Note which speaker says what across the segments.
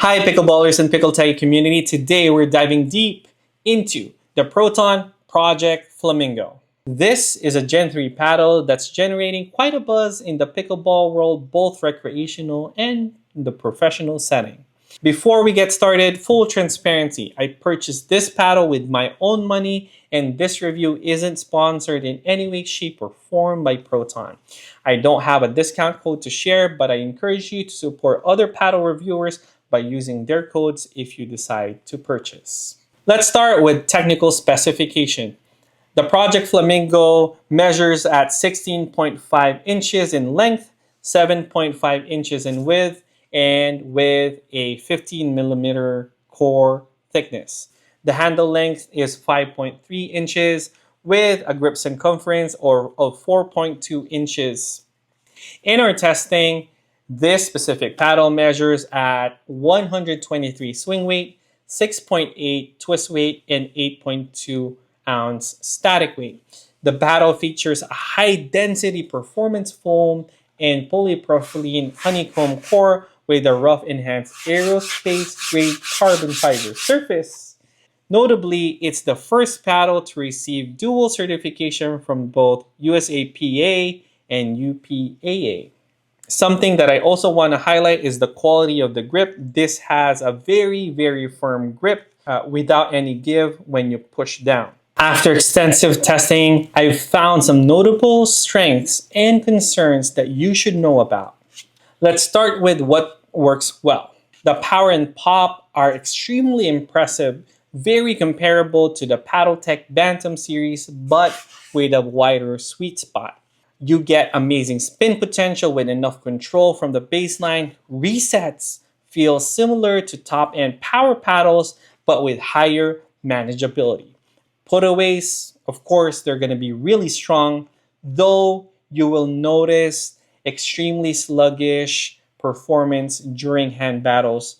Speaker 1: Hi pickleballers and pickle tag community. Today we're diving deep into the Proton Project Flamingo. This is a Gen 3 paddle that's generating quite a buzz in the pickleball world, both recreational and in the professional setting. Before we get started, full transparency, I purchased this paddle with my own money and this review isn't sponsored in any way, shape, or form by Proton. I don't have a discount code to share, but I encourage you to support other paddle reviewers by using their codes if you decide to purchase. Let's start with technical specification. The Project Flamingo measures at 16.5 inches in length, 7.5 inches in width, and with a 15 millimeter core thickness. The handle length is 5.3 inches with a grip circumference of 4.2 inches. In our testing, this specific paddle measures at 123 swing weight, 6.8 twist weight, and 8.2 ounce static weight. The paddle features a high density performance foam and polypropylene honeycomb core with a rough-enhanced aerospace grade carbon fiber surface. Notably, it's the first paddle to receive dual certification from both USAPA and UPAA. Something that I also want to highlight is the quality of the grip. This has a very firm grip without any give when you push down. After extensive testing, I've found some notable strengths and concerns that you should know about. Let's start with what works well. The power and pop are extremely impressive, very comparable to the PaddleTech Bantam series, but with a wider sweet spot. You get amazing spin potential with enough control from the baseline. Resets feel similar to top-end power paddles, but with higher manageability. Putaways, of course, they're going to be really strong, though you will notice extremely sluggish performance during hand battles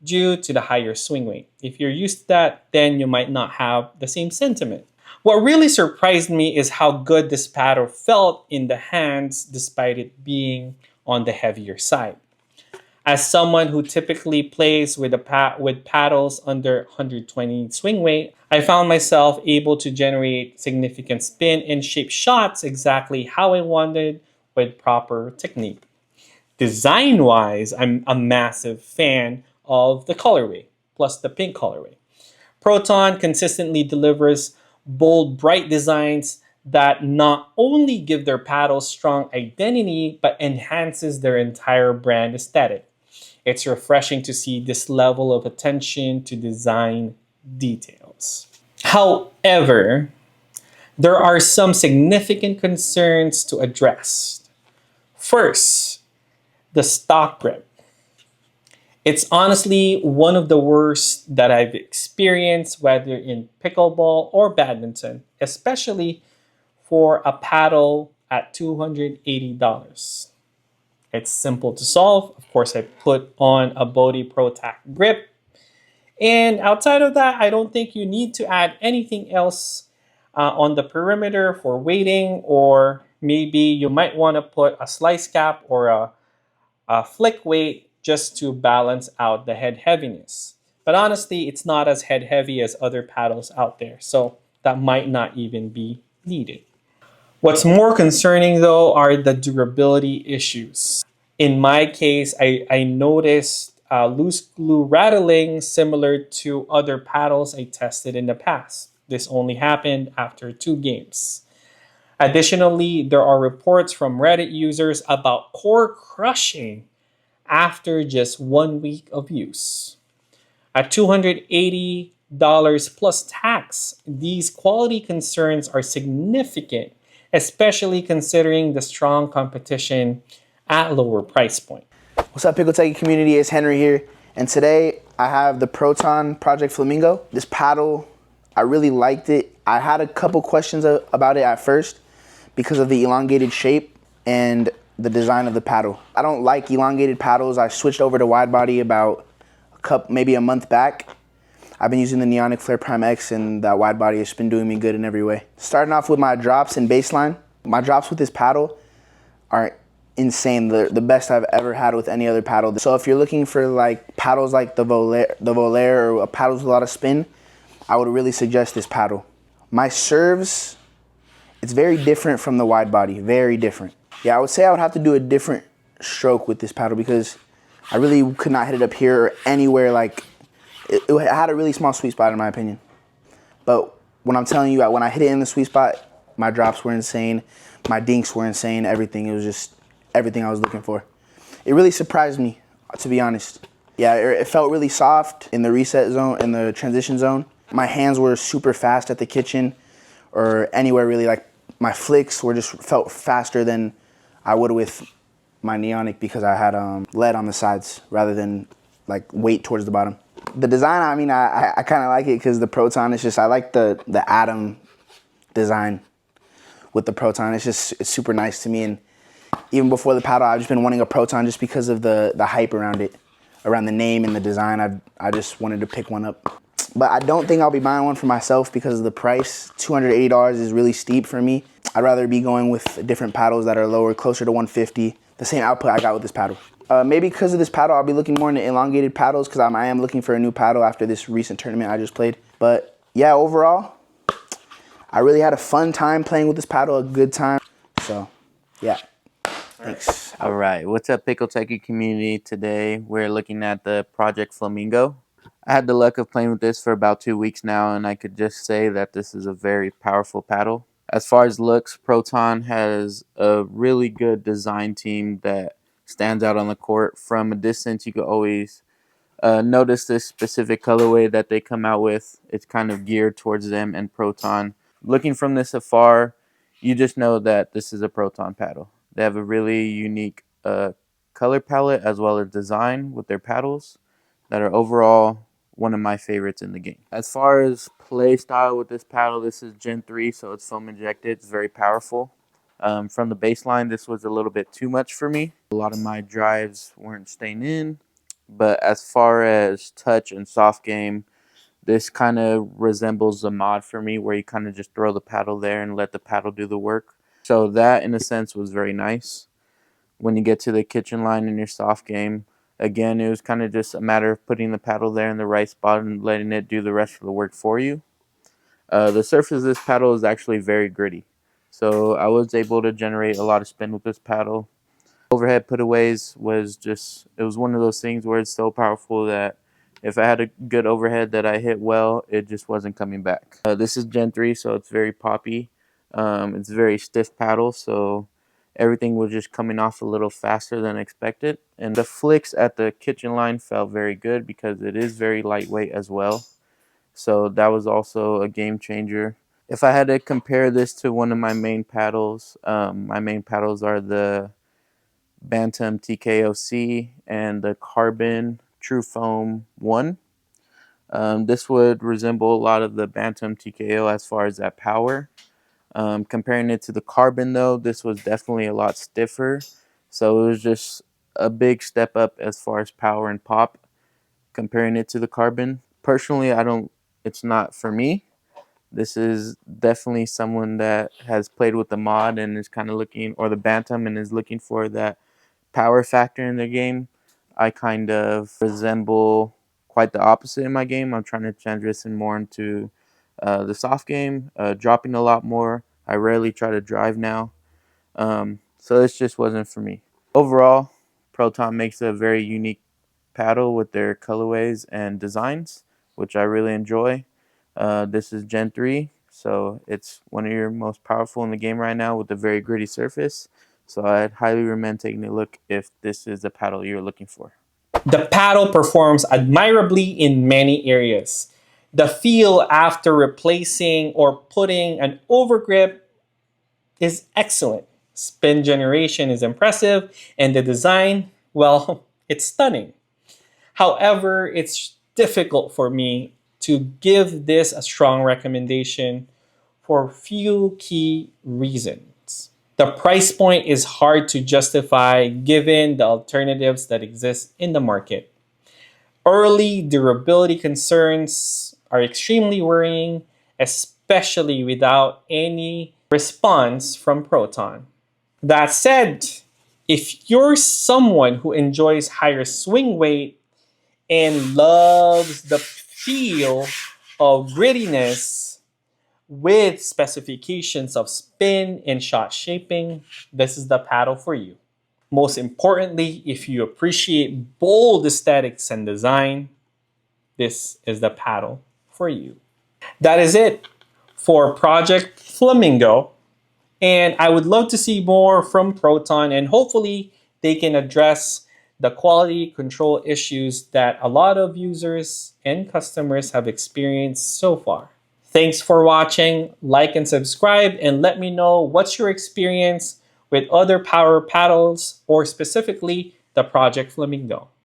Speaker 1: due to the higher swing weight. If you're used to that, then you might not have the same sentiment. What really surprised me is how good this paddle felt in the hands despite it being on the heavier side. As someone who typically plays with paddles under 120 swing weight, I found myself able to generate significant spin and shape shots exactly how I wanted with proper technique. Design-wise, I'm a massive fan of the colorway, plus the pink colorway. Proton consistently delivers bold, bright designs that not only give their paddles strong identity, but enhances their entire brand aesthetic. It's refreshing to see this level of attention to design details. However, there are some significant concerns to address. First, the stock grip. It's honestly one of the worst that I've experienced, whether in pickleball or badminton, especially for a paddle at $280. It's simple to solve. Of course, I put on a Bodhi ProTac grip. And outside of that, I don't think you need to add anything else on the perimeter for weighting, or maybe you might want to put a slice cap or a flick weight just to balance out the head heaviness. But honestly, it's not as head heavy as other paddles out there, so that might not even be needed. What's more concerning though are the durability issues. In my case, I noticed loose glue rattling similar to other paddles I tested in the past. This only happened after 2 games. Additionally, there are reports from Reddit users about core crushing after just 1 week of use. At $280 plus tax, these quality concerns are significant, especially considering the strong competition at lower price point.
Speaker 2: What's up, Pickle Tag community? It's Henry here, and today I have the Proton Project Flamingo. This paddle, I really liked it. I had a couple questions about it at first because of the elongated shape and the design of the paddle. I don't like elongated paddles. I switched over to wide body about maybe a month back. I've been using the Neonic Flare Prime X, and that wide body has been doing me good in every way. Starting off with my drops and baseline. My drops with this paddle are insane. The best I've ever had with any other paddle. So if you're looking for like paddles like the Volair or paddles with a lot of spin, I would really suggest this paddle. My serves, it's very different from the wide body, very different. Yeah, I would say I would have to do a different stroke with this paddle because I really could not hit it up here or anywhere. Like it had a really small sweet spot in my opinion. But when I'm telling you, when I hit it in the sweet spot, my drops were insane, my dinks were insane, everything. It was just everything I was looking for. It really surprised me, to be honest. Yeah, it felt really soft in the reset zone, in the transition zone. My hands were super fast at the kitchen or anywhere really. Like my flicks were just felt faster than I would with my Neonic because I had lead on the sides rather than like weight towards the bottom. The design, I mean, I kind of like it because the Proton is just, I like the atom design with the Proton. It's super nice to me. And even before the paddle, I've just been wanting a Proton just because of the hype around it, around the name and the design. I just wanted to pick one up. But I don't think I'll be buying one for myself because of the price. $280 is really steep for me. I'd rather be going with different paddles that are lower, closer to 150. The same output I got with this paddle. Maybe because of this paddle, I'll be looking more into elongated paddles because I am looking for a new paddle after this recent tournament I just played. But yeah, overall, I really had a fun time playing with this paddle, a good time. So yeah, thanks.
Speaker 3: All right, what's up, Pickle Techie community? Today we're looking at the Project Flamingo. I had the luck of playing with this for about 2 weeks now, and I could just say that this is a very powerful paddle. As far as looks, Proton has a really good design team that stands out on the court. From a distance, you can always notice this specific colorway that they come out with. It's kind of geared towards them and Proton. Looking from this afar, you just know that this is a Proton paddle. They have a really unique color palette as well as design with their paddles that are overall one of my favorites in the game. As far as play style with this paddle, this is Gen 3, so it's foam injected. It's very powerful. From the baseline, this was a little bit too much for me. A lot of my drives weren't staying in. But as far as touch and soft game, this kind of resembles a mod for me where you kind of just throw the paddle there and let the paddle do the work. So that, in a sense, was very nice. When you get to the kitchen line in your soft game, again, it was kind of just a matter of putting the paddle there in the right spot and letting it do the rest of the work for you. The surface of this paddle is actually very gritty. So I was able to generate a lot of spin with this paddle. Overhead putaways was just, it was one of those things where it's so powerful that if I had a good overhead that I hit well, it just wasn't coming back. This is Gen 3, so it's very poppy. It's a very stiff paddle, so everything was just coming off a little faster than expected. And the flicks at the kitchen line felt very good because it is very lightweight as well. So that was also a game changer. If I had to compare this to one of my main paddles are the Bantam TKOC and the Carbon True Foam 1. This would resemble a lot of the Bantam TKO as far as that power. Comparing it to the Carbon, though, this was definitely a lot stiffer. So it was just a big step up as far as power and pop comparing it to the Carbon. Personally, it's not for me. This is definitely someone that has played with the mod and is kind of looking, or the Bantam, and is looking for that power factor in their game. I kind of resemble quite the opposite in my game. I'm trying to transition more into the soft game, dropping a lot more. I rarely try to drive now. So this just wasn't for me. Overall, Proton makes a very unique paddle with their colorways and designs, which I really enjoy. This is Gen 3, so it's one of your most powerful in the game right now with a very gritty surface. So I'd highly recommend taking a look if this is the paddle you're looking for.
Speaker 1: The paddle performs admirably in many areas. The feel after replacing or putting an overgrip is excellent. Spin generation is impressive, and the design, well, it's stunning. However, it's difficult for me to give this a strong recommendation for a few key reasons. The price point is hard to justify given the alternatives that exist in the market. Early durability concerns are extremely worrying, especially without any response from Proton. That said, If you're someone who enjoys higher swing weight and loves the feel of grittiness with specifications of spin and shot shaping, this is the paddle for you. Most importantly, if you appreciate bold aesthetics and design, this is the paddle for you. That is it for Project Flamingo. And I would love to see more from Proton, and hopefully they can address the quality control issues that a lot of users and customers have experienced so far. Thanks for watching. Like and subscribe, and let me know what's your experience with other power paddles, or specifically the Project Flamingo.